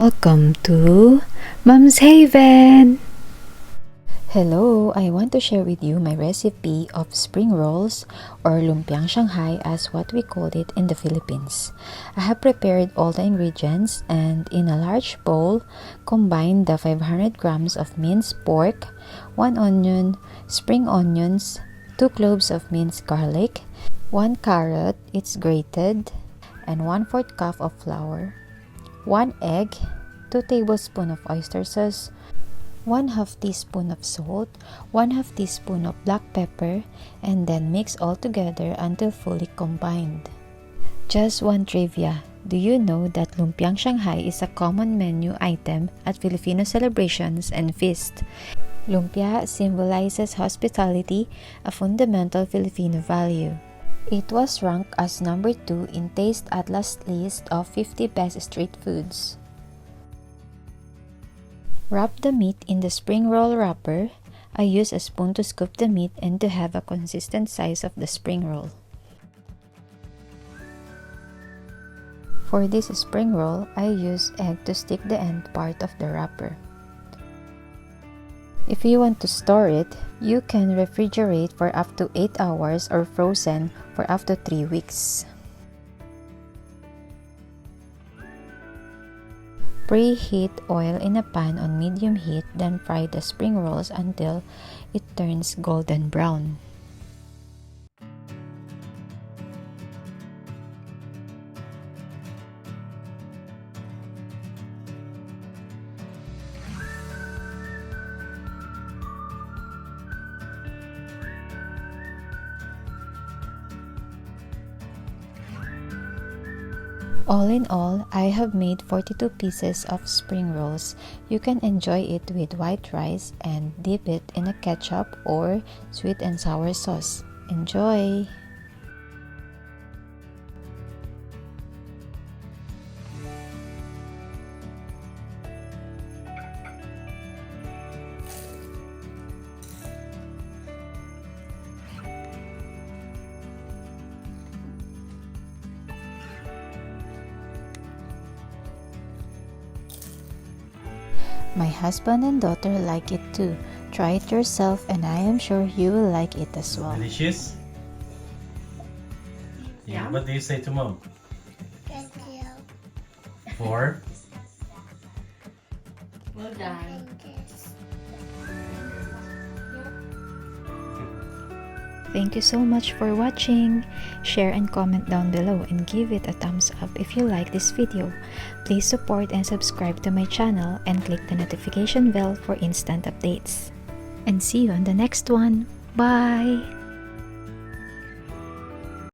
Welcome to Mom's Haven! Hello! I want to share with you my recipe of spring rolls or Lumpiang Shanghai as what we called it in the Philippines. I have prepared all the ingredients and in a large bowl, combine the 500 grams of minced pork, 1 onion, spring onions, 2 cloves of minced garlic, 1 carrot, it's grated, and 1/4 cup of flour, 1 egg, 2 tablespoons of oyster sauce, 1/2 teaspoon of salt, 1/2 teaspoon of black pepper, and then mix all together until fully combined. Just one trivia. Do you know that Lumpiang Shanghai is a common menu item at Filipino celebrations and feasts? Lumpia symbolizes hospitality, a fundamental Filipino value. It was ranked as number 2 in Taste Atlas list of 50 best street foods. Wrap the meat in the spring roll wrapper. I use a spoon to scoop the meat and to have a consistent size of the spring roll. For this spring roll, I use egg to stick the end part of the wrapper. If you want to store it, you can refrigerate for up to 8 hours or frozen for up to 3 weeks. Preheat oil in a pan on medium heat, then fry the spring rolls until it turns golden brown. All in all, I have made 42 pieces of spring rolls. You can enjoy it with white rice and dip it in a ketchup or sweet and sour sauce. Enjoy! My husband and daughter like it too. Try it yourself and I am sure you will like it as well. Delicious? Yeah. What do you say to mom? Thank you. For? Well done. Thank you so much for watching. Share and comment down below and give it a thumbs up if you like this video. Please support and subscribe to my channel and click the notification bell for instant updates. And see you on the next one. Bye!